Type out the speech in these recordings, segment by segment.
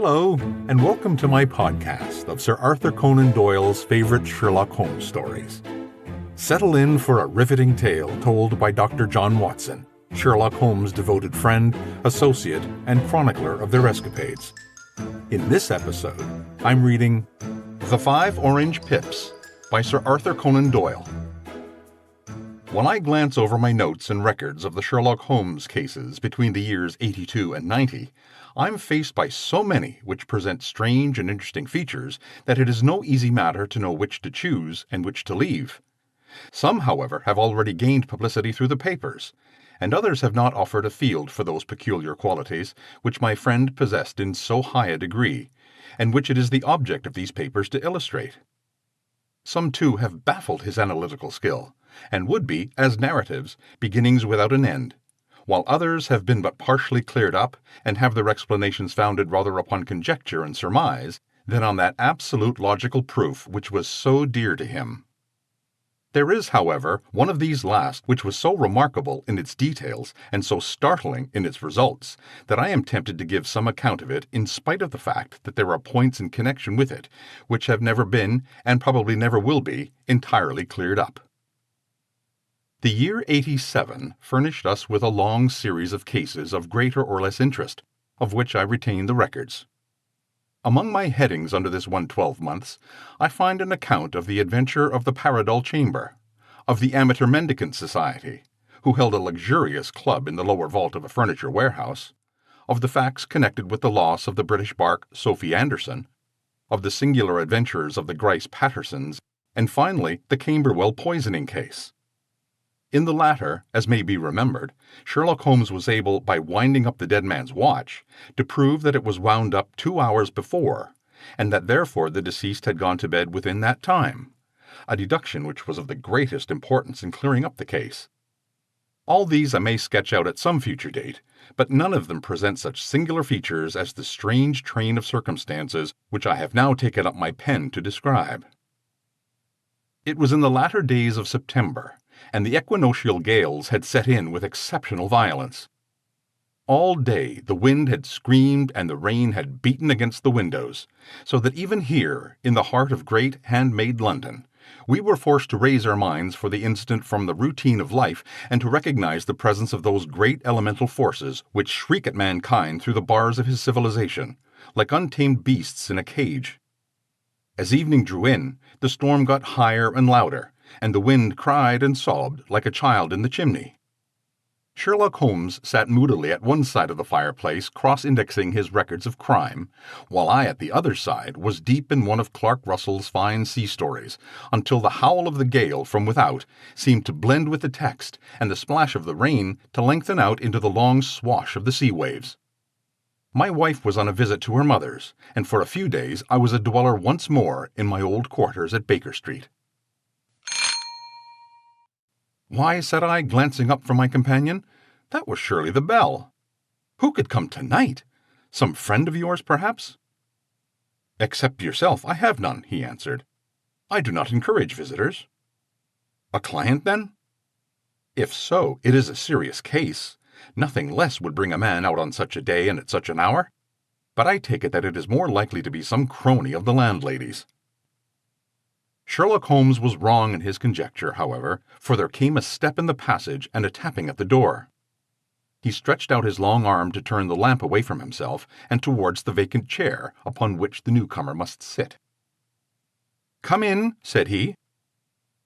Hello, and welcome to my podcast of Sir Arthur Conan Doyle's favorite Sherlock Holmes stories. Settle in for a riveting tale told by Dr. John Watson, Sherlock Holmes' devoted friend, associate, and chronicler of their escapades. In this episode, I'm reading The 5 Orange Pips by Sir Arthur Conan Doyle. When I glance over my notes and records of the Sherlock Holmes cases between the years 82 and 90, I'm faced by so many which present strange and interesting features that it is no easy matter to know which to choose and which to leave. Some, however, have already gained publicity through the papers, and others have not offered a field for those peculiar qualities which my friend possessed in so high a degree, and which it is the object of these papers to illustrate. Some, too, have baffled his analytical skill, and would be, as narratives, beginnings without an end, while others have been but partially cleared up and have their explanations founded rather upon conjecture and surmise than on that absolute logical proof which was so dear to him. There is, however, one of these last which was so remarkable in its details and so startling in its results that I am tempted to give some account of it in spite of the fact that there are points in connection with it which have never been, and probably never will be, entirely cleared up. The year 87 furnished us with a long series of cases of greater or less interest, of which I retain the records. Among my headings under this 112 months, I find an account of the adventure of the Paradol Chamber, of the Amateur Mendicant Society, who held a luxurious club in the lower vault of a furniture warehouse, of the facts connected with the loss of the British bark Sophie Anderson, of the singular adventures of the Grice Pattersons, and finally the Camberwell poisoning case. In the latter, as may be remembered, Sherlock Holmes was able, by winding up the dead man's watch, to prove that it was wound up 2 hours before, and that therefore the deceased had gone to bed within that time, a deduction which was of the greatest importance in clearing up the case. All these I may sketch out at some future date, but none of them present such singular features as the strange train of circumstances which I have now taken up my pen to describe. It was in the latter days of September, and the equinoctial gales had set in with exceptional violence. All day the wind had screamed and the rain had beaten against the windows, so that even here, in the heart of great handmade London, we were forced to raise our minds for the instant from the routine of life and to recognize the presence of those great elemental forces which shriek at mankind through the bars of his civilization, like untamed beasts in a cage. As evening drew in, the storm got higher and louder, and the wind cried and sobbed like a child in the chimney. Sherlock Holmes sat moodily at one side of the fireplace, cross-indexing his records of crime, while I at the other side was deep in one of Clark Russell's fine sea stories, until the howl of the gale from without seemed to blend with the text, and the splash of the rain to lengthen out into the long swash of the sea waves. My wife was on a visit to her mother's, and for a few days I was a dweller once more in my old quarters at Baker Street. "Why," said I, glancing up from my companion, "that was surely the bell. Who could come tonight? Some friend of yours, perhaps?" "Except yourself, I have none," he answered. "I do not encourage visitors." "A client, then?" "If so, it is a serious case. Nothing less would bring a man out on such a day and at such an hour. But I take it that it is more likely to be some crony of the landlady's." Sherlock Holmes was wrong in his conjecture, however, for there came a step in the passage and a tapping at the door. He stretched out his long arm to turn the lamp away from himself and towards the vacant chair upon which the newcomer must sit. "Come in," said he.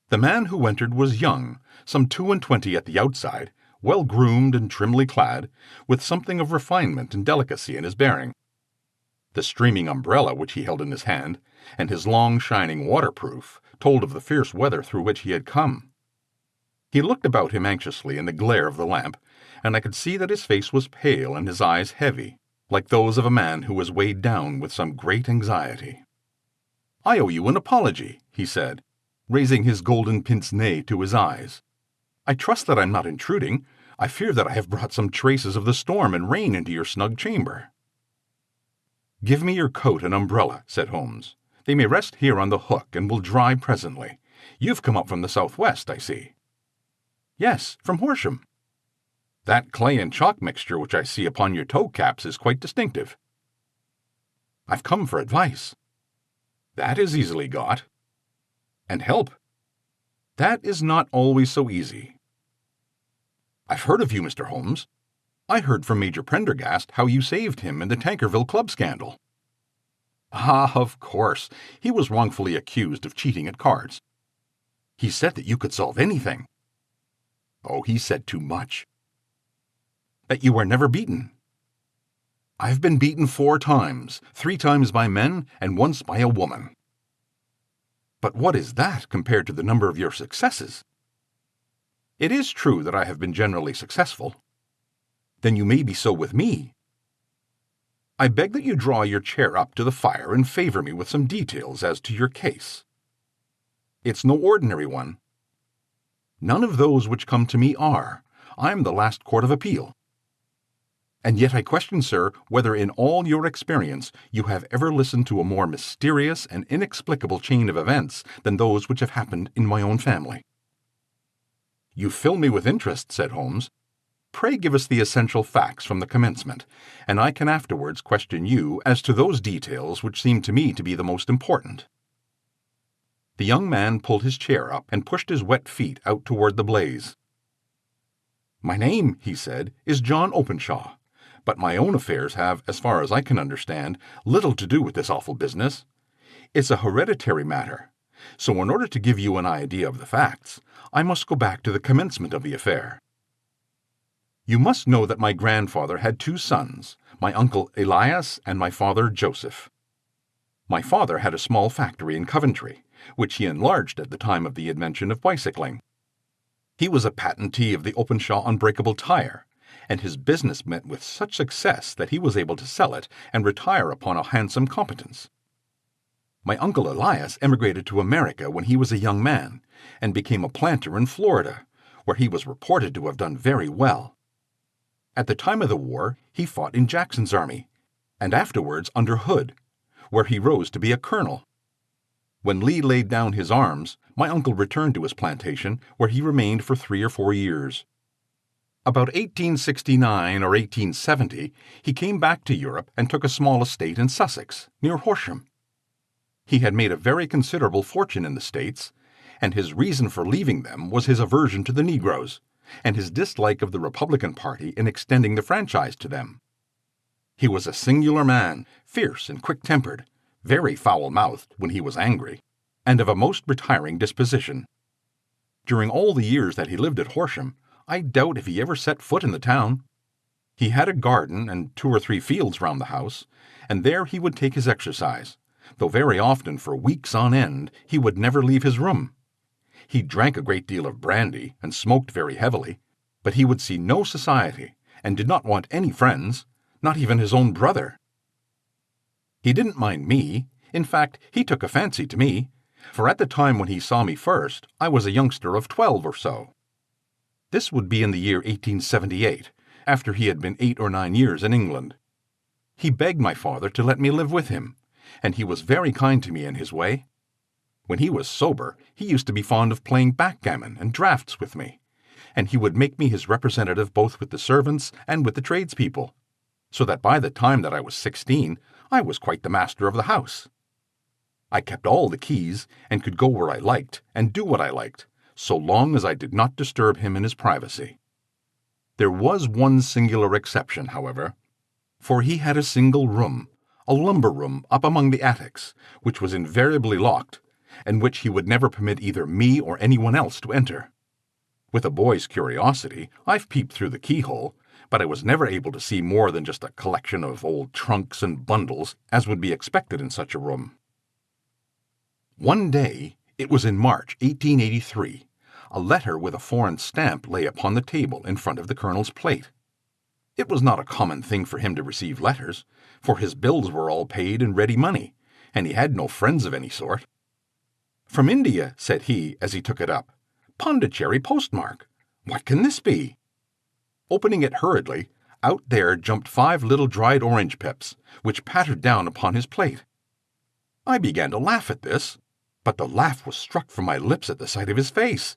The man who entered was young, some 22 at the outside, well-groomed and trimly clad, with something of refinement and delicacy in his bearing. The streaming umbrella which he held in his hand, and his long shining waterproof, told of the fierce weather through which he had come. He looked about him anxiously in the glare of the lamp, and I could see that his face was pale and his eyes heavy, like those of a man who was weighed down with some great anxiety. "I owe you an apology," he said, raising his golden pince-nez to his eyes. "I trust that I'm not intruding. I fear that I have brought some traces of the storm and rain into your snug chamber." "Give me your coat and umbrella," said Holmes. "They may rest here on the hook and will dry presently. You've come up from the southwest, I see." "Yes, from Horsham." "That clay and chalk mixture which I see upon your toe caps is quite distinctive." I've come for advice. That is easily got. And help. That is not always so easy. I've heard of you, Mr. Holmes. I heard from Major Prendergast how you saved him in the Tankerville Club scandal. Ah, of course. He was wrongfully accused of cheating at cards. He said that you could solve anything. Oh, he said too much. That you were never beaten. I've been beaten 4 times, 3 times by men and once by a woman. But what is that compared to the number of your successes? It is true that I have been generally successful. Then you may be so with me. I beg that you draw your chair up to the fire and favor me with some details as to your case. It's no ordinary one. None of those which come to me are. I'm the last court of appeal. And yet I question, sir, whether in all your experience you have ever listened to a more mysterious and inexplicable chain of events than those which have happened in my own family. You fill me with interest, said Holmes. Pray give us the essential facts from the commencement, and I can afterwards question you as to those details which seem to me to be the most important. The young man pulled his chair up and pushed his wet feet out toward the blaze. My name, he said, is John Openshaw, but my own affairs have, as far as I can understand, little to do with this awful business. It's a hereditary matter, so in order to give you an idea of the facts, I must go back to the commencement of the affair. You must know that my grandfather had 2 sons, my uncle Elias and my father Joseph. My father had a small factory in Coventry, which he enlarged at the time of the invention of bicycling. He was a patentee of the Openshaw unbreakable tire, and his business met with such success that he was able to sell it and retire upon a handsome competence. My uncle Elias emigrated to America when he was a young man, and became a planter in Florida, where he was reported to have done very well. At the time of the war, he fought in Jackson's army, and afterwards under Hood, where he rose to be a colonel. When Lee laid down his arms, my uncle returned to his plantation, where he remained for 3 or 4 years. About 1869 or 1870, he came back to Europe and took a small estate in Sussex, near Horsham. He had made a very considerable fortune in the States, and his reason for leaving them was his aversion to the Negroes, and his dislike of the Republican Party in extending the franchise to them. He was a singular man, fierce and quick-tempered, very foul-mouthed when he was angry, and of a most retiring disposition. During all the years that he lived at Horsham, I doubt if he ever set foot in the town. He had a garden and 2 or 3 fields round the house, and there he would take his exercise, though very often for weeks on end he would never leave his room. He drank a great deal of brandy and smoked very heavily, but he would see no society and did not want any friends, not even his own brother. He didn't mind me. In fact, he took a fancy to me, for at the time when he saw me first, I was a youngster of 12 or so. This would be in the year 1878, after he had been 8 or 9 years in England. He begged my father to let me live with him, and he was very kind to me in his way. When he was sober, he used to be fond of playing backgammon and draughts with me, and he would make me his representative both with the servants and with the tradespeople, so that by the time that I was 16, I was quite the master of the house. I kept all the keys and could go where I liked and do what I liked, so long as I did not disturb him in his privacy. There was one singular exception, however, for he had a single room, a lumber room up among the attics, which was invariably locked, and which he would never permit either me or anyone else to enter. With a boy's curiosity, I've peeped through the keyhole, but I was never able to see more than just a collection of old trunks and bundles, as would be expected in such a room. One day, it was in March 1883, a letter with a foreign stamp lay upon the table in front of the colonel's plate. It was not a common thing for him to receive letters, for his bills were all paid in ready money, and he had no friends of any sort. "From India," said he, as he took it up. "Pondicherry postmark. What can this be?" Opening it hurriedly, out there jumped 5 little dried orange pips, which pattered down upon his plate. I began to laugh at this, but the laugh was struck from my lips at the sight of his face.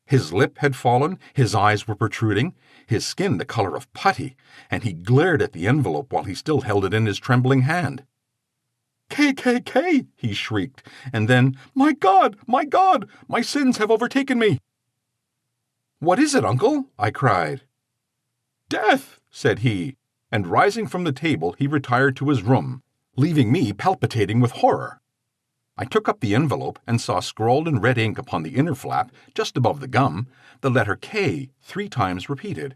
His lip had fallen, his eyes were protruding, his skin the color of putty, and he glared at the envelope while he still held it in his trembling hand. "KKK!" he shrieked, and then, "My God! My God! My sins have overtaken me!" "What is it, uncle?" I cried. "Death!" said he, and rising from the table he retired to his room, leaving me palpitating with horror. I took up the envelope and saw scrawled in red ink upon the inner flap, just above the gum, the letter K 3 times repeated.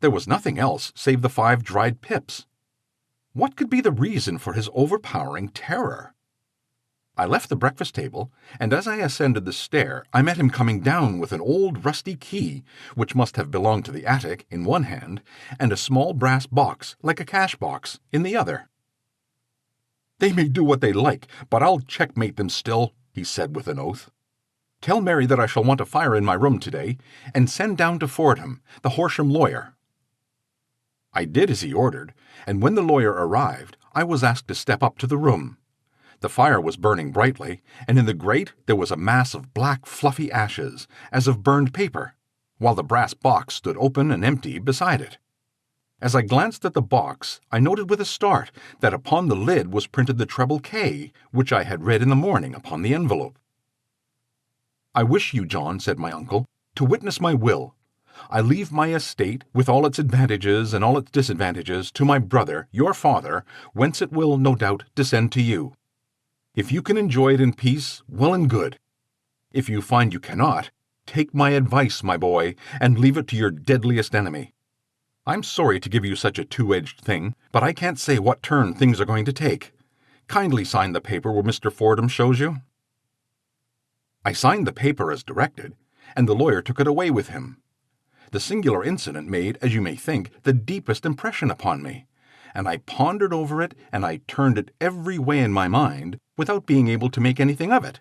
There was nothing else save the 5 dried pips. What could be the reason for his overpowering terror? I left the breakfast table, and as I ascended the stair I met him coming down with an old rusty key, which must have belonged to the attic, in one hand, and a small brass box, like a cash box, in the other. "They may do what they like, but I'll checkmate them still," he said with an oath. "Tell Mary that I shall want a fire in my room today, and send down to Fordham, the Horsham lawyer." I did as he ordered, and when the lawyer arrived, I was asked to step up to the room. The fire was burning brightly, and in the grate there was a mass of black, fluffy ashes, as of burned paper, while the brass box stood open and empty beside it. As I glanced at the box, I noted with a start that upon the lid was printed the treble K, which I had read in the morning upon the envelope. "I wish you, John," said my uncle, "to witness my will. I leave my estate, with all its advantages and all its disadvantages, to my brother, your father, whence it will, no doubt, descend to you. If you can enjoy it in peace, well and good. If you find you cannot, take my advice, my boy, and leave it to your deadliest enemy. I'm sorry to give you such a two-edged thing, but I can't say what turn things are going to take. Kindly sign the paper where Mr. Fordham shows you." I signed the paper as directed, and the lawyer took it away with him. The singular incident made, as you may think, the deepest impression upon me, and I pondered over it, and I turned it every way in my mind, without being able to make anything of it.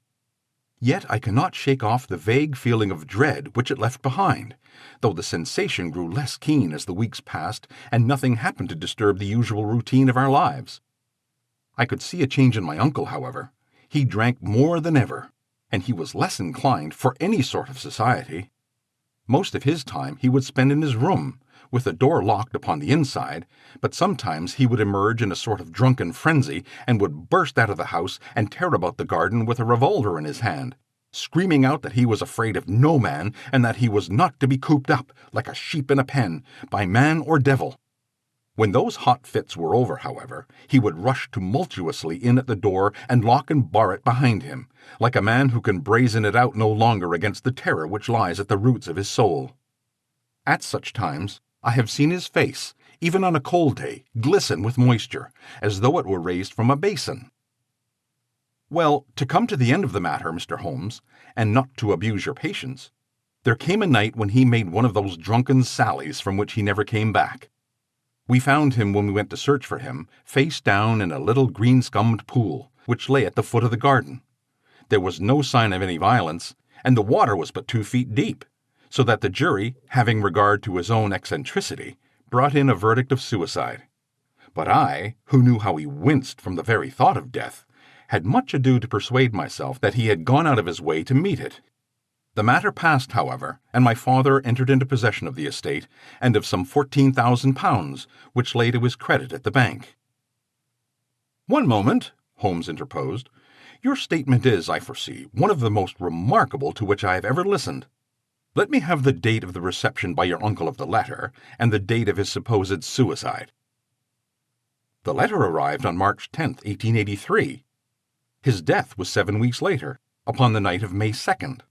Yet I cannot shake off the vague feeling of dread which it left behind, though the sensation grew less keen as the weeks passed, and nothing happened to disturb the usual routine of our lives. I could see a change in my uncle, however. He drank more than ever, and he was less inclined for any sort of society. Most of his time he would spend in his room, with the door locked upon the inside, but sometimes he would emerge in a sort of drunken frenzy and would burst out of the house and tear about the garden with a revolver in his hand, screaming out that he was afraid of no man and that he was not to be cooped up, like a sheep in a pen, by man or devil. When those hot fits were over, however, he would rush tumultuously in at the door and lock and bar it behind him, like a man who can brazen it out no longer against the terror which lies at the roots of his soul. At such times, I have seen his face, even on a cold day, glisten with moisture, as though it were raised from a basin. Well, to come to the end of the matter, Mr. Holmes, and not to abuse your patience, there came a night when he made one of those drunken sallies from which he never came back. We found him, when we went to search for him, face down in a little green-scummed pool, which lay at the foot of the garden. There was no sign of any violence, and the water was but 2 feet deep, so that the jury, having regard to his own eccentricity, brought in a verdict of suicide. But I, who knew how he winced from the very thought of death, had much ado to persuade myself that he had gone out of his way to meet it. The matter passed, however, and my father entered into possession of the estate and of some £14,000, which lay to his credit at the bank. "One moment," Holmes interposed. "Your statement is, I foresee, one of the most remarkable to which I have ever listened. Let me have the date of the reception by your uncle of the letter, and the date of his supposed suicide." "The letter arrived on March 10th, 1883. His death was 7 weeks later, upon the night of May 2nd.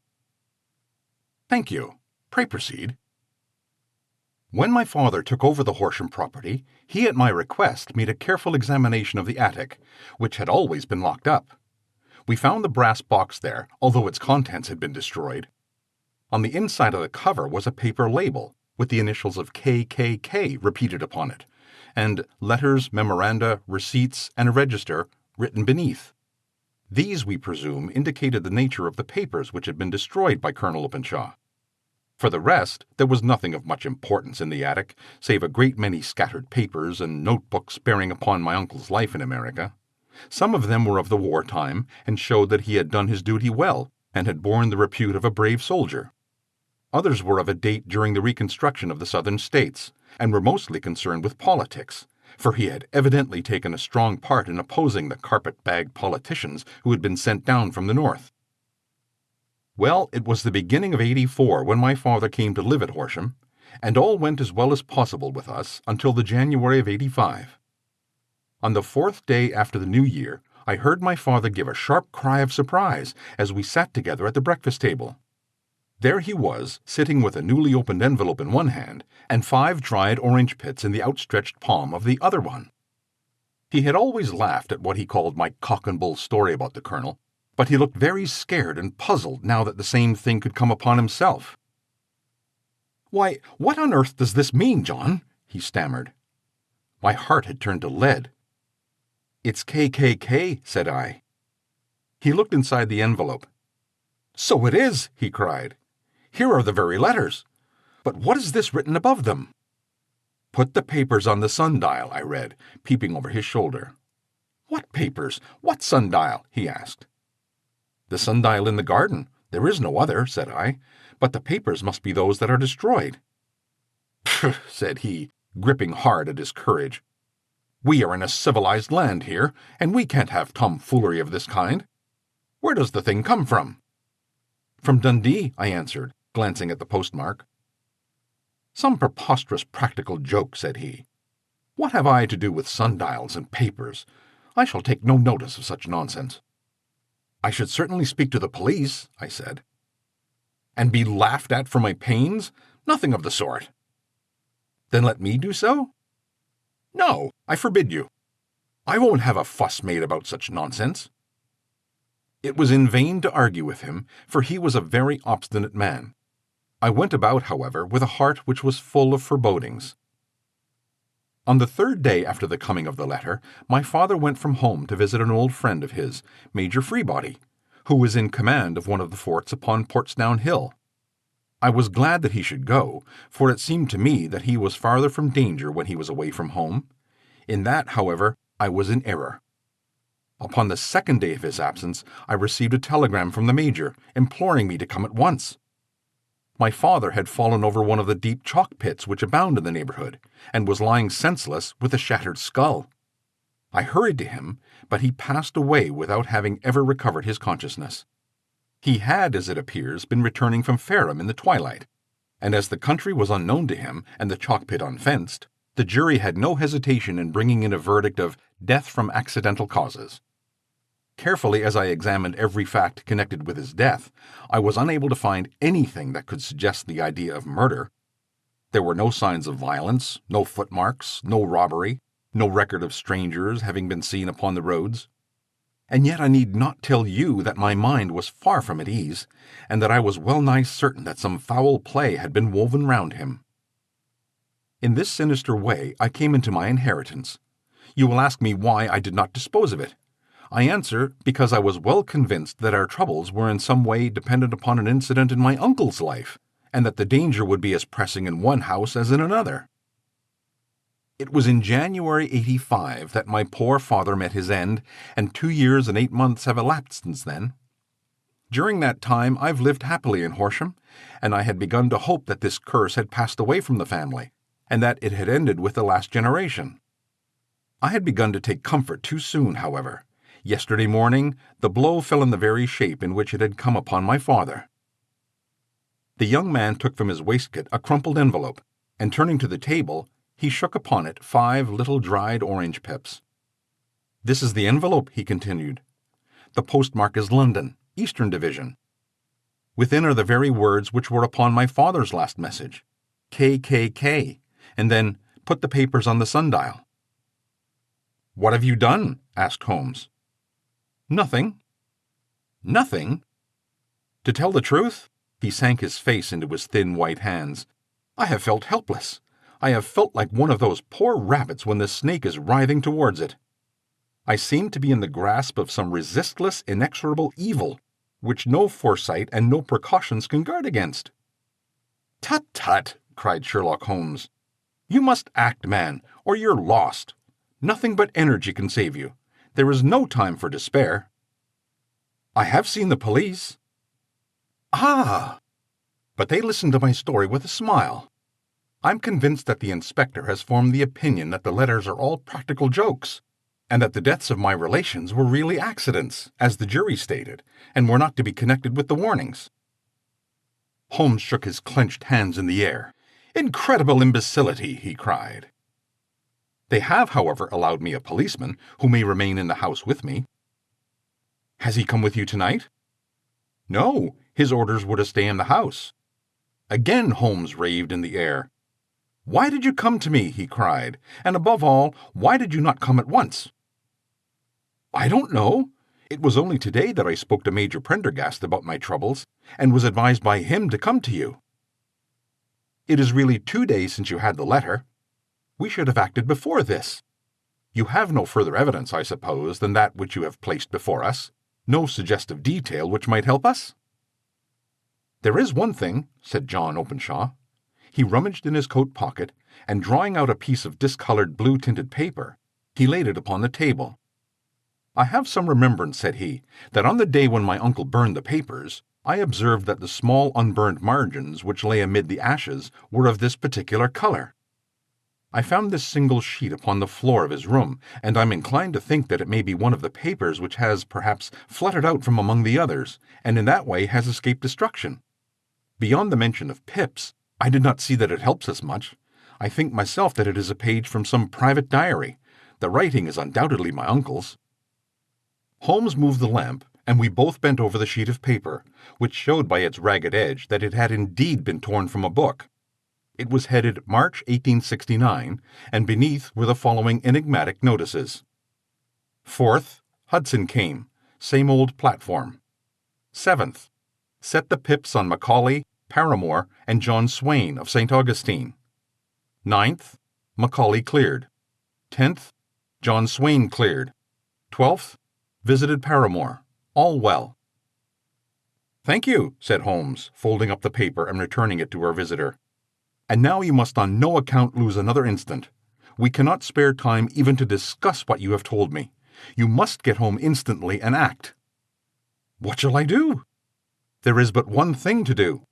"Thank you. Pray proceed." "When my father took over the Horsham property, he at my request made a careful examination of the attic, which had always been locked up. We found the brass box there, although its contents had been destroyed. On the inside of the cover was a paper label, with the initials of KKK repeated upon it, and letters, memoranda, receipts, and a register written beneath. These, we presume, indicated the nature of the papers which had been destroyed by Colonel Openshaw. For the rest, there was nothing of much importance in the attic, save a great many scattered papers and notebooks bearing upon my uncle's life in America. Some of them were of the war time, and showed that he had done his duty well, and had borne the repute of a brave soldier. Others were of a date during the reconstruction of the Southern States, and were mostly concerned with politics, for he had evidently taken a strong part in opposing the carpet-bag politicians who had been sent down from the north. Well, it was the beginning of '84 when my father came to live at Horsham, and all went as well as possible with us until the January of '85. On the 4th day after the New Year, I heard my father give a sharp cry of surprise as we sat together at the breakfast table. There he was, sitting with a newly opened envelope in one hand and 5 dried orange pits in the outstretched palm of the other one. He had always laughed at what he called my cock-and-bull story about the colonel, but he looked very scared and puzzled now that the same thing could come upon himself. "Why, what on earth does this mean, John?" he stammered. My heart had turned to lead. "It's KKK," said I. He looked inside the envelope. "So it is," he cried. "Here are the very letters. But what is this written above them?" "Put the papers on the sundial," I read, peeping over his shoulder. "What papers? What sundial?" he asked. "The sundial in the garden. There is no other," said I, "but the papers must be those that are destroyed." "Pfft," said he, gripping hard at his courage. "We are in a civilized land here, and we can't have tomfoolery of this kind. Where does the thing come from?" "From Dundee," I answered, glancing at the postmark. "Some preposterous practical joke," said he. "What have I to do with sundials and papers? I shall take no notice of such nonsense." "I should certainly speak to the police," I said. "And be laughed at for my pains? Nothing of the sort." "Then let me do so?" "No, I forbid you. I won't have a fuss made about such nonsense." It was in vain to argue with him, for he was a very obstinate man. I went about, however, with a heart which was full of forebodings. On the 3rd day after the coming of the letter, my father went from home to visit an old friend of his, Major Freebody, who was in command of one of the forts upon Portsdown Hill. I was glad that he should go, for it seemed to me that he was farther from danger when he was away from home. In that, however, I was in error. Upon the 2nd day of his absence, I received a telegram from the Major, imploring me to come at once. My father had fallen over one of the deep chalk pits which abound in the neighborhood, and was lying senseless with a shattered skull. I hurried to him, but he passed away without having ever recovered his consciousness. He had, as it appears, been returning from Fareham in the twilight, and as the country was unknown to him and the chalk pit unfenced, the jury had no hesitation in bringing in a verdict of death from accidental causes. Carefully as I examined every fact connected with his death, I was unable to find anything that could suggest the idea of murder. There were no signs of violence, no footmarks, no robbery, no record of strangers having been seen upon the roads. And yet I need not tell you that my mind was far from at ease, and that I was well nigh certain that some foul play had been woven round him. In this sinister way I came into my inheritance. You will ask me why I did not dispose of it. I answer, because I was well convinced that our troubles were in some way dependent upon an incident in my uncle's life, and that the danger would be as pressing in one house as in another. It was in January '85 that my poor father met his end, and 2 years and 8 months have elapsed since then. During that time I've lived happily in Horsham, and I had begun to hope that this curse had passed away from the family, and that it had ended with the last generation. I had begun to take comfort too soon, however. Yesterday morning, the blow fell in the very shape in which it had come upon my father. The young man took from his waistcoat a crumpled envelope, and turning to the table, he shook upon it 5 little dried orange pips. "This is the envelope," he continued. "The postmark is London, Eastern Division. Within are the very words which were upon my father's last message, KKK, and then put the papers on the sundial." "What have you done?" asked Holmes. "Nothing." "Nothing?" To tell the truth, he sank his face into his thin white hands. "I have felt helpless. I have felt like one of those poor rabbits when the snake is writhing towards it. I seemed to be in the grasp of some resistless, inexorable evil, which no foresight and no precautions can guard against." "Tut, tut!" cried Sherlock Holmes. "You must act, man, or you're lost. Nothing but energy can save you. There is no time for despair." "I have seen the police." "Ah! But they listened to my story with a smile." I'm convinced that the inspector has formed the opinion that the letters are all practical jokes, and that the deaths of my relations were really accidents, as the jury stated, and were not to be connected with the warnings." Holmes shook his clenched hands in the air. "Incredible imbecility!" he cried. "They have, however, allowed me a policeman, who may remain in the house with me." "Has he come with you tonight?" "No, his orders were to stay in the house." Again Holmes raved in the air. "Why did you come to me?" he cried. "And above all, why did you not come at once?" "I don't know. It was only today that I spoke to Major Prendergast about my troubles, and was advised by him to come to you." "It is really 2 days since you had the letter. We should have acted before this. You have no further evidence, I suppose, than that which you have placed before us? No suggestive detail which might help us?" "There is one thing," said John Openshaw. He rummaged in his coat pocket, and drawing out a piece of discolored blue-tinted paper, he laid it upon the table. "I have some remembrance," said he, "that on the day when my uncle burned the papers, I observed that the small unburned margins which lay amid the ashes were of this particular color. I found this single sheet upon the floor of his room, and I'm inclined to think that it may be one of the papers which has, perhaps, fluttered out from among the others, and in that way has escaped destruction. Beyond the mention of pips, I did not see that it helps us much. I think myself that it is a page from some private diary. The writing is undoubtedly my uncle's." Holmes moved the lamp, and we both bent over the sheet of paper, which showed by its ragged edge that it had indeed been torn from a book. It was headed March 1869, and beneath were the following enigmatic notices. 4th, Hudson came, same old platform. 7th, set the pips on Macaulay, Paramore, and John Swain of St. Augustine. 9th, Macaulay cleared. 10th, John Swain cleared. 12th, visited Paramore. All well. "Thank you," said Holmes, folding up the paper and returning it to our visitor. "And now you must on no account lose another instant. We cannot spare time even to discuss what you have told me. You must get home instantly and act." "What shall I do?" "There is but one thing to do.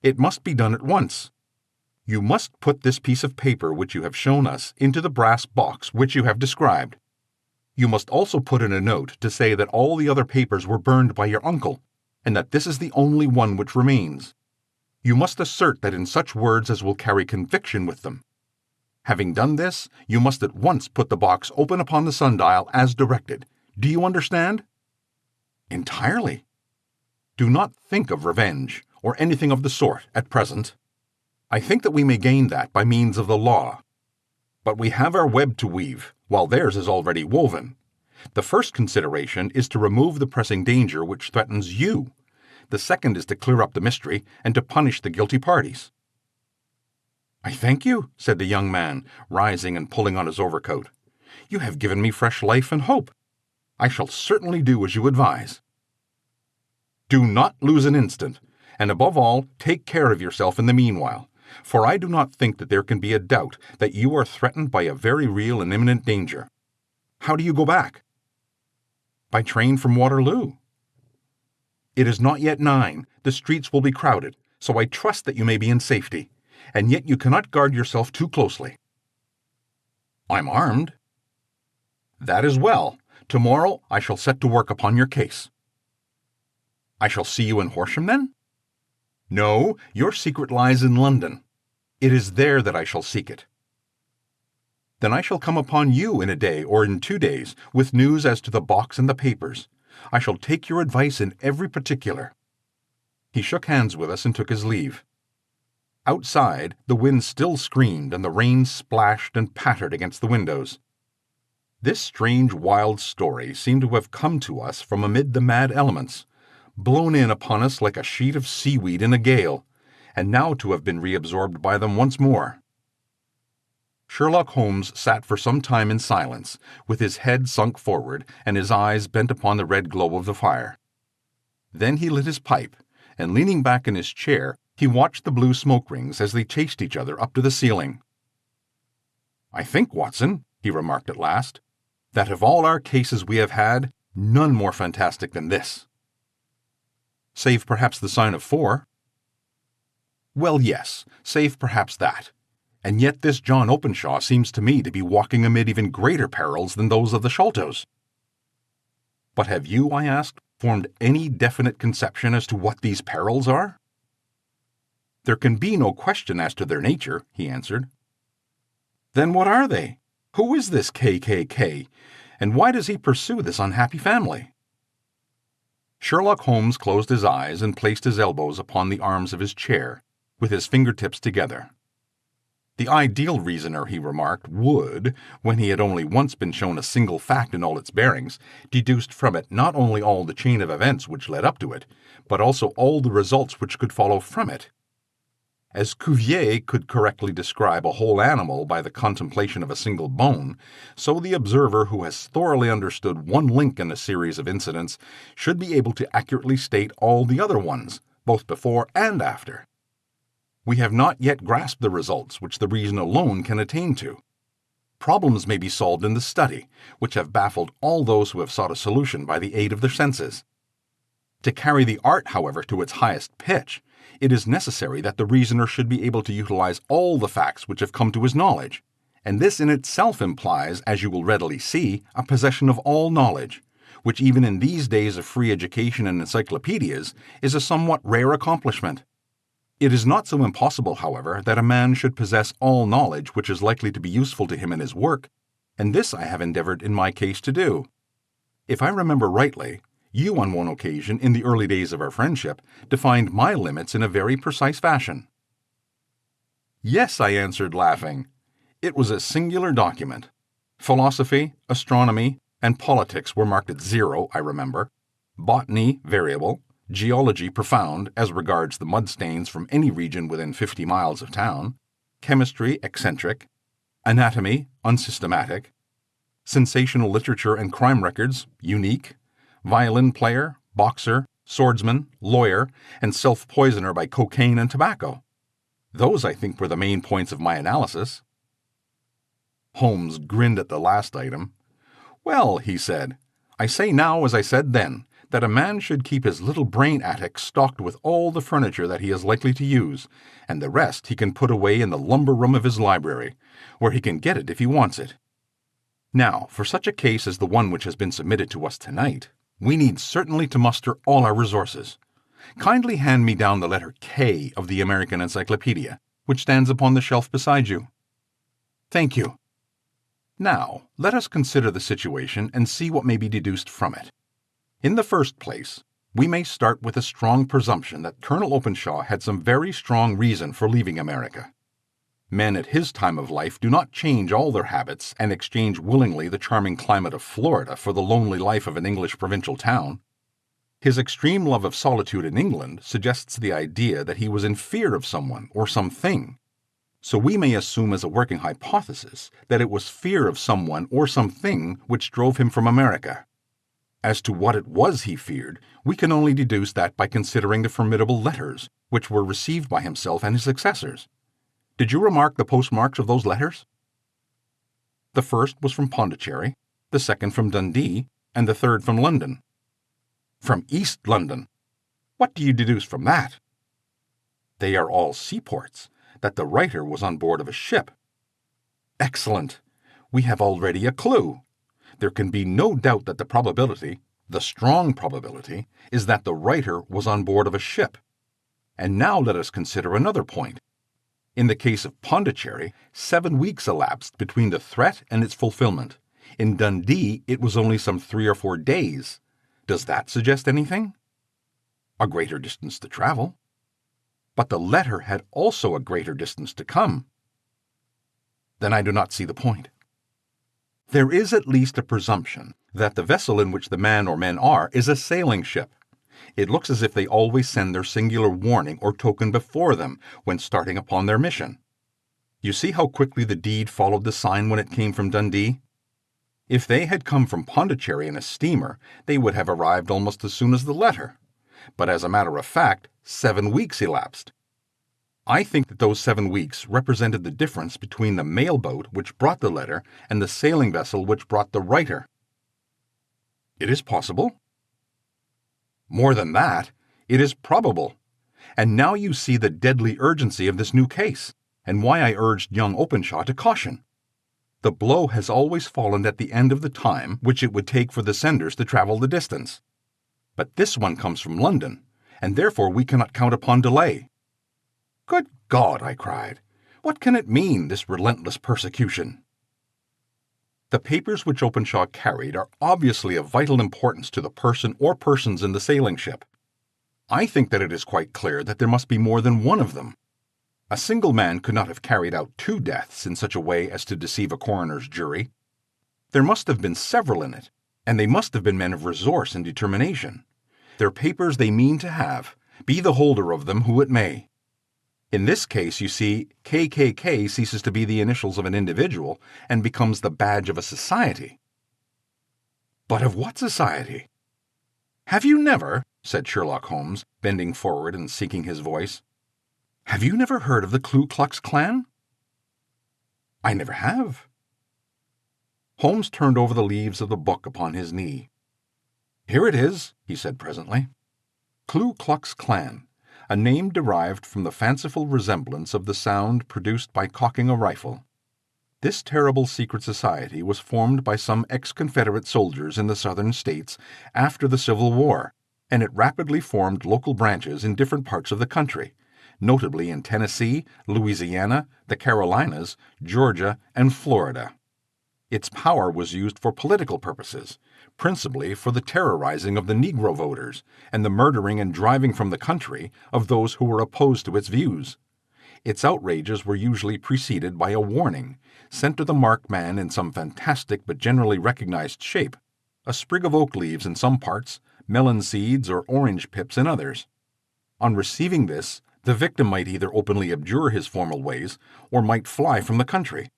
It must be done at once. You must put this piece of paper which you have shown us into the brass box which you have described. You must also put in a note to say that all the other papers were burned by your uncle, and that this is the only one which remains. You must assert that in such words as will carry conviction with them. Having done this, you must at once put the box open upon the sundial as directed. Do you understand?" "Entirely." "Do not think of revenge, or anything of the sort, at present. I think that we may gain that by means of the law. But we have our web to weave, while theirs is already woven. The first consideration is to remove the pressing danger which threatens you. The second is to clear up the mystery and to punish the guilty parties." "I thank you," said the young man, rising and pulling on his overcoat. "You have given me fresh life and hope. I shall certainly do as you advise." "Do not lose an instant, and above all, take care of yourself in the meanwhile, for I do not think that there can be a doubt that you are threatened by a very real and imminent danger. How do you go back?" "By train from Waterloo." "It is not yet 9. The streets will be crowded, so I trust that you may be in safety. And yet you cannot guard yourself too closely." "I'm armed." "That is well. Tomorrow I shall set to work upon your case." "I shall see you in Horsham, then?" "No, your secret lies in London. It is there that I shall seek it." "Then I shall come upon you in a day or in 2 days, with news as to the box and the papers. I shall take your advice in every particular." He shook hands with us and took his leave. Outside, the wind still screamed and the rain splashed and pattered against the windows. This strange, wild story seemed to have come to us from amid the mad elements, blown in upon us like a sheet of seaweed in a gale, and now to have been reabsorbed by them once more. Sherlock Holmes sat for some time in silence, with his head sunk forward and his eyes bent upon the red glow of the fire. Then he lit his pipe, and leaning back in his chair, he watched the blue smoke rings as they chased each other up to the ceiling. "I think, Watson," he remarked at last, "that of all our cases we have had, none more fantastic than this." "Save perhaps the sign of 4. "Well, yes, save perhaps that. And yet this John Openshaw seems to me to be walking amid even greater perils than those of the Sholtos. But have you, I asked, formed any definite conception as to what these perils are? There can be no question as to their nature, he answered. Then what are they? Who is this KKK? And why does he pursue this unhappy family? Sherlock Holmes closed his eyes and placed his elbows upon the arms of his chair, with his fingertips together. The ideal reasoner, he remarked, would, when he had only once been shown a single fact in all its bearings, deduced from it not only all the chain of events which led up to it, but also all the results which could follow from it. As Cuvier could correctly describe a whole animal by the contemplation of a single bone, so the observer who has thoroughly understood one link in a series of incidents should be able to accurately state all the other ones, both before and after. We have not yet grasped the results which the reason alone can attain to. Problems may be solved in the study, which have baffled all those who have sought a solution by the aid of their senses. To carry the art, however, to its highest pitch, it is necessary that the reasoner should be able to utilize all the facts which have come to his knowledge, and this in itself implies, as you will readily see, a possession of all knowledge, which even in these days of free education and encyclopedias is a somewhat rare accomplishment. It is not so impossible, however, that a man should possess all knowledge which is likely to be useful to him in his work, and this I have endeavored in my case to do. If I remember rightly, you on one occasion, in the early days of our friendship, defined my limits in a very precise fashion. Yes, I answered, laughing. It was a singular document. Philosophy, astronomy, and politics were marked at 0, I remember. Botany, variable. Geology, profound, as regards the mud stains from any region within 50 miles of town. Chemistry, eccentric. Anatomy, unsystematic. Sensational literature and crime records, unique. Violin player, boxer, swordsman, lawyer, and self-poisoner by cocaine and tobacco. Those, I think, were the main points of my analysis. Holmes grinned at the last item. Well, he said, I say now as I said then, that a man should keep his little brain attic stocked with all the furniture that he is likely to use, and the rest he can put away in the lumber room of his library, where he can get it if he wants it. Now, for such a case as the one which has been submitted to us tonight, we need certainly to muster all our resources. Kindly hand me down the letter K of the American Encyclopedia, which stands upon the shelf beside you. Thank you. Now, let us consider the situation and see what may be deduced from it. In the first place, we may start with a strong presumption that Colonel Openshaw had some very strong reason for leaving America. Men at his time of life do not change all their habits and exchange willingly the charming climate of Florida for the lonely life of an English provincial town. His extreme love of solitude in England suggests the idea that he was in fear of someone or something. So we may assume as a working hypothesis that it was fear of someone or something which drove him from America. As to what it was he feared, we can only deduce that by considering the formidable letters which were received by himself and his successors. Did you remark the postmarks of those letters? The first was from Pondicherry, the second from Dundee, and the third from London. From East London. What do you deduce from that? They are all seaports, that the writer was on board of a ship. Excellent. We have already a clue. There can be no doubt that the probability, the strong probability, is that the writer was on board of a ship. And now let us consider another point. In the case of Pondicherry, 7 weeks elapsed between the threat and its fulfillment. In Dundee, it was only some 3 or 4 days. Does that suggest anything? A greater distance to travel. But the letter had also a greater distance to come. Then I do not see the point. There is at least a presumption that the vessel in which the man or men are is a sailing ship. It looks as if they always send their singular warning or token before them when starting upon their mission. You see how quickly the deed followed the sign when it came from Dundee? If they had come from Pondicherry in a steamer, they would have arrived almost as soon as the letter. But as a matter of fact, 7 weeks elapsed. I think that those 7 weeks represented the difference between the mail boat which brought the letter and the sailing vessel which brought the writer. It is possible. More than that, it is probable. And now you see the deadly urgency of this new case. and why I urged young Openshaw to caution. The blow has always fallen at the end of the time which it would take for the senders to travel the distance. But this one comes from London, and therefore we cannot count upon delay." "Good God!" I cried. "What can it mean, this relentless persecution?" The papers which Openshaw carried are obviously of vital importance to the person or persons in the sailing ship. I think that it is quite clear that there must be more than one of them. A single man could not have carried out 2 deaths in such a way as to deceive a coroner's jury. There must have been several in it, and they must have been men of resource and determination. Their papers they mean to have, be the holder of them who it may. In this case, you see, KKK ceases to be the initials of an individual and becomes the badge of a society. But of what society? "Have you never," said Sherlock Holmes, bending forward and sinking his voice, "have you never heard of the Ku Klux Klan?" "I never have." Holmes turned over the leaves of the book upon his knee. "Here it is," he said presently. "Ku Klux Klan, a name derived from the fanciful resemblance of the sound produced by cocking a rifle. This terrible secret society was formed by some ex-Confederate soldiers in the Southern states after the Civil War, and it rapidly formed local branches in different parts of the country, notably in Tennessee, Louisiana, the Carolinas, Georgia, and Florida. Its power was used for political purposes, principally for the terrorizing of the Negro voters and the murdering and driving from the country of those who were opposed to its views. Its outrages were usually preceded by a warning, sent to the marked man in some fantastic but generally recognized shape, a sprig of oak leaves in some parts, melon seeds or orange pips in others. On receiving this, the victim might either openly abjure his formal ways or might fly from the country.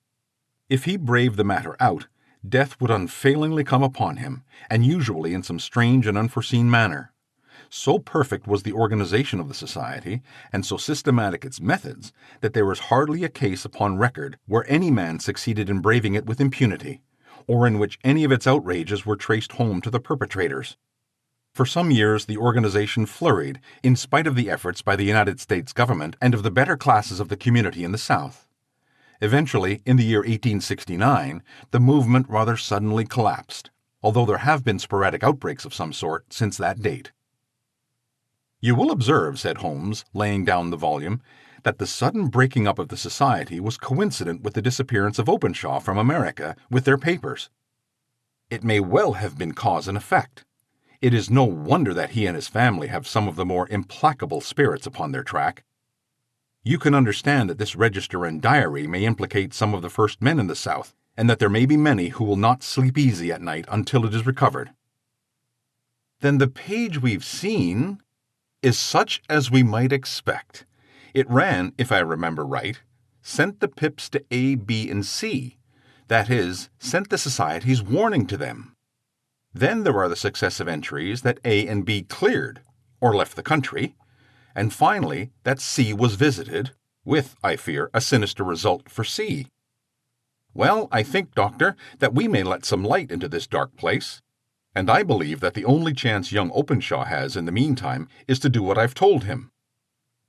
If he braved the matter out, death would unfailingly come upon him, and usually in some strange and unforeseen manner. So perfect was the organization of the society, and so systematic its methods, that there is hardly a case upon record where any man succeeded in braving it with impunity, or in which any of its outrages were traced home to the perpetrators. For some years the organization flurried, in spite of the efforts by the United States government and of the better classes of the community in the South. Eventually, in the year 1869, the movement rather suddenly collapsed, although there have been sporadic outbreaks of some sort since that date. "You will observe," said Holmes, laying down the volume, "that the sudden breaking up of the society was coincident with the disappearance of Openshaw from America with their papers. It may well have been cause and effect. It is no wonder that he and his family have some of the more implacable spirits upon their track. You can understand that this register and diary may implicate some of the first men in the South, and that there may be many who will not sleep easy at night until it is recovered." "Then the page we've seen is such as we might expect. It ran, if I remember right, sent the pips to A, B, and C. That is, sent the societies warning to them. Then there are the successive entries that A and B cleared, or left the country, and finally that C was visited, with, I fear, a sinister result for C. Well, I think, Doctor, that we may let some light into this dark place, and I believe that the only chance young Openshaw has in the meantime is to do what I've told him.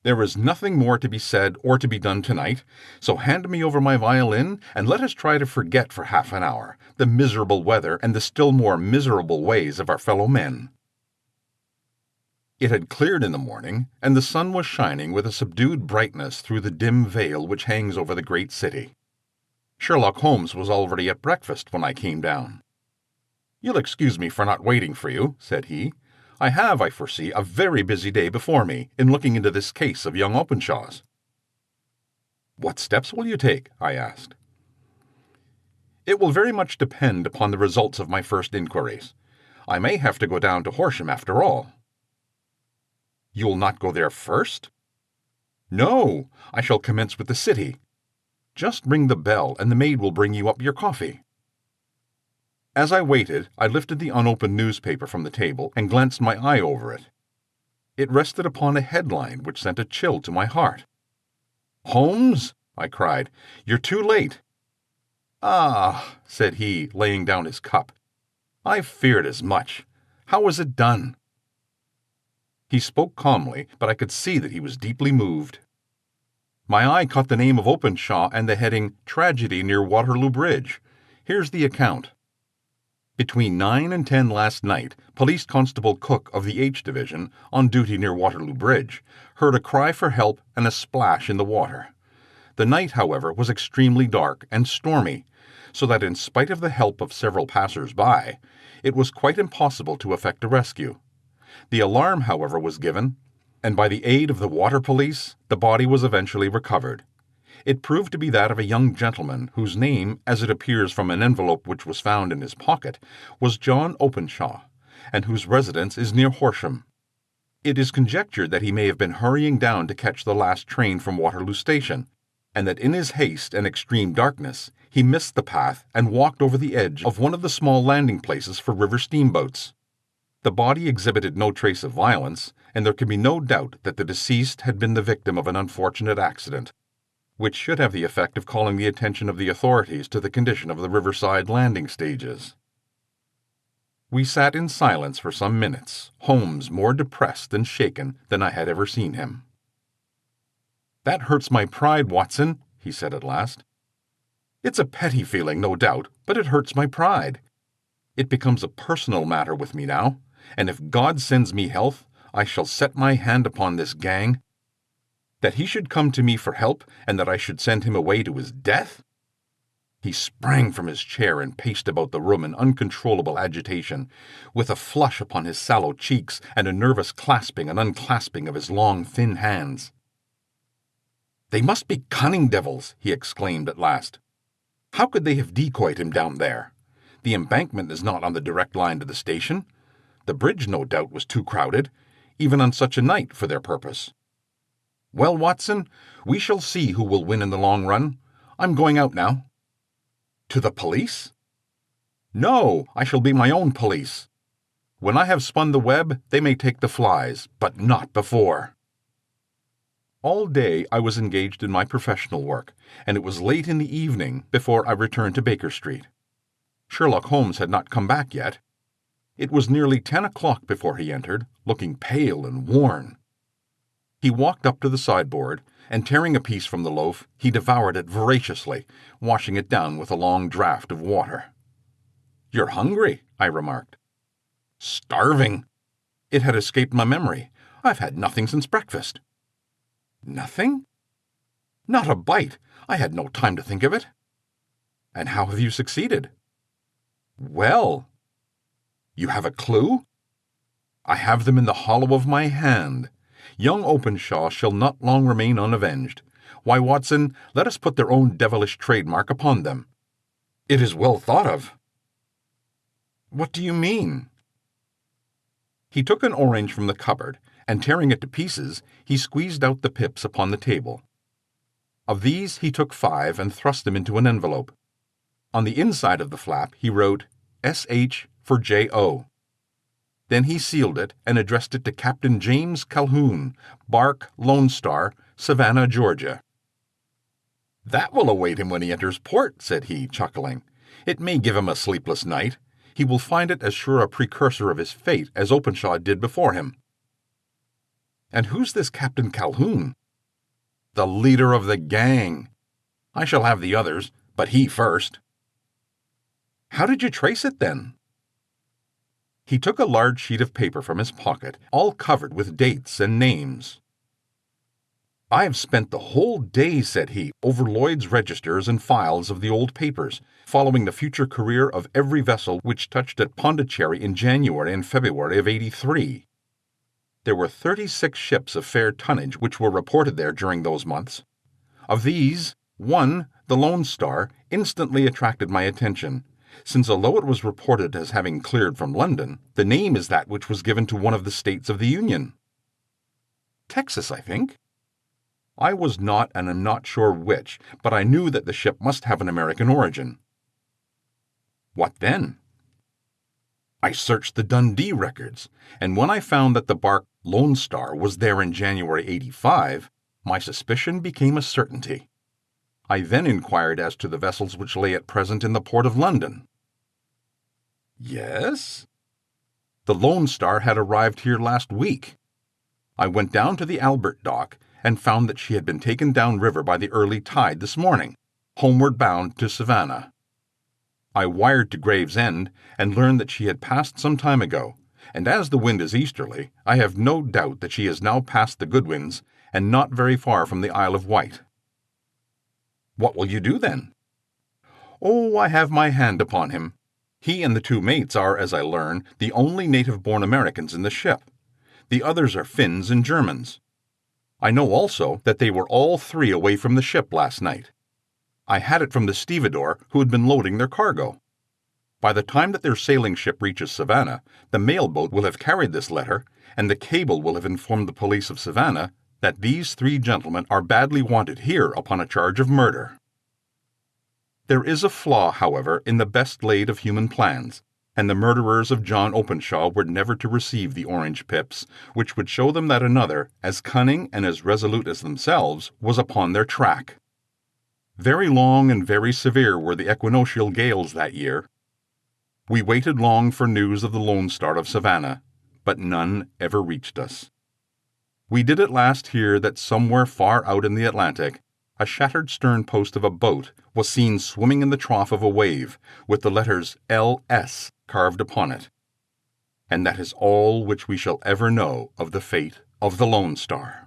There is nothing more to be said or to be done tonight, so hand me over my violin and let us try to forget for half an hour the miserable weather and the still more miserable ways of our fellow men." It had cleared in the morning, and the sun was shining with a subdued brightness through the dim veil which hangs over the great city. Sherlock Holmes was already at breakfast when I came down. "You'll excuse me for not waiting for you," said he. "I have, I foresee, a very busy day before me in looking into this case of young Openshaw's." "What steps will you take?" I asked. "It will very much depend upon the results of my first inquiries. I may have to go down to Horsham after all." "You'll not go there first?" "No, I shall commence with the city. Just ring the bell, and the maid will bring you up your coffee." As I waited, I lifted the unopened newspaper from the table and glanced my eye over it. It rested upon a headline which sent a chill to my heart. "Holmes," I cried, "you're too late." "Ah," said he, laying down his cup. "I feared as much. How was it done?" He spoke calmly, but I could see that he was deeply moved. My eye caught the name of Openshaw and the heading Tragedy near Waterloo Bridge. Here's the account. Between 9 and 10 last night, Police Constable Cook of the H Division, on duty near Waterloo Bridge, heard a cry for help and a splash in the water. The night, however, was extremely dark and stormy, so that in spite of the help of several passers-by, it was quite impossible to effect a rescue. The alarm, however, was given, and by the aid of the water police, the body was eventually recovered. It proved to be that of a young gentleman whose name, as it appears from an envelope which was found in his pocket, was John Openshaw, and whose residence is near Horsham. It is conjectured that he may have been hurrying down to catch the last train from Waterloo Station, and that in his haste and extreme darkness he missed the path and walked over the edge of one of the small landing places for river steamboats. The body exhibited no trace of violence, and there can be no doubt that the deceased had been the victim of an unfortunate accident, which should have the effect of calling the attention of the authorities to the condition of the riverside landing stages. We sat in silence for some minutes, Holmes more depressed and shaken than I had ever seen him. "That hurts my pride, Watson," he said at last. "It's a petty feeling, no doubt, but it hurts my pride. It becomes a personal matter with me now, and if God sends me health, I shall set my hand upon this gang. That he should come to me for help, and that I should send him away to his death?" He sprang from his chair and paced about the room in uncontrollable agitation, with a flush upon his sallow cheeks and a nervous clasping and unclasping of his long, thin hands. "They must be cunning devils," he exclaimed at last. "How could they have decoyed him down there? The embankment is not on the direct line to the station. The bridge, no doubt, was too crowded, even on such a night, for their purpose. Well, Watson, we shall see who will win in the long run. I'm going out now." "To the police?" "No, I shall be my own police. When I have spun the web, they may take the flies, but not before." All day I was engaged in my professional work, and it was late in the evening before I returned to Baker Street. Sherlock Holmes had not come back yet. It was nearly 10 o'clock before he entered, looking pale and worn. He walked up to the sideboard, and tearing a piece from the loaf, he devoured it voraciously, washing it down with a long draught of water. "You're hungry," I remarked. "Starving." It had escaped my memory. "I've had nothing since breakfast." "Nothing?" "Not a bite. I had no time to think of it." "And how have you succeeded?" "Well." "You have a clue?" "I have them in the hollow of my hand. Young Openshaw shall not long remain unavenged. Why, Watson, let us put their own devilish trademark upon them. It is well thought of." "What do you mean?" He took an orange from the cupboard, and tearing it to pieces, he squeezed out the pips upon the table. Of these he took 5 and thrust them into an envelope. On the inside of the flap he wrote S.H. for J.O. Then he sealed it and addressed it to Captain James Calhoun, Bark, Lone Star, Savannah, Georgia. "That will await him when he enters port," said he, chuckling. "It may give him a sleepless night. He will find it as sure a precursor of his fate as Openshaw did before him." "And who's this Captain Calhoun?" "The leader of the gang. I shall have the others, but he first." "How did you trace it, then?" He took a large sheet of paper from his pocket, all covered with dates and names. "I have spent the whole day," said he, "over Lloyd's registers and files of the old papers, following the future career of every vessel which touched at Pondicherry in January and February of '83. There were 36 ships of fair tonnage which were reported there during those months. Of these, one, the Lone Star, instantly attracted my attention, since although it was reported as having cleared from London, the name is that which was given to one of the states of the Union. Texas, I think. I was not and am not sure which, but I knew that the ship must have an American origin." "What then?" "I searched the Dundee records, and when I found that the bark Lone Star was there in January '85, my suspicion became a certainty. I then inquired as to the vessels which lay at present in the port of London." "Yes?" "The Lone Star had arrived here last week. I went down to the Albert dock, and found that she had been taken down river by the early tide this morning, homeward bound to Savannah. I wired to Gravesend and learned that she had passed some time ago, and as the wind is easterly, I have no doubt that she has now passed the Goodwins and not very far from the Isle of Wight. What will you do then? Oh, I have my hand upon him. He and the 2 mates are, as I learn, the only native-born Americans in the ship. The others are Finns and Germans. I know also that they were all 3 away from the ship last night. I had it from the stevedore who had been loading their cargo. By the time that their sailing ship reaches Savannah, the mail boat will have carried this letter, and the cable will have informed the police of Savannah that these 3 gentlemen are badly wanted here upon a charge of murder. There is a flaw, however, in the best laid of human plans, and the murderers of John Openshaw were never to receive the orange pips, which would show them that another, as cunning and as resolute as themselves, was upon their track. Very long and very severe were the equinoctial gales that year. We waited long for news of the Lone Star of Savannah, but none ever reached us. We did at last hear that somewhere far out in the Atlantic, a shattered stern post of a boat was seen swimming in the trough of a wave, with the letters L.S. carved upon it. And that is all which we shall ever know of the fate of the Lone Star.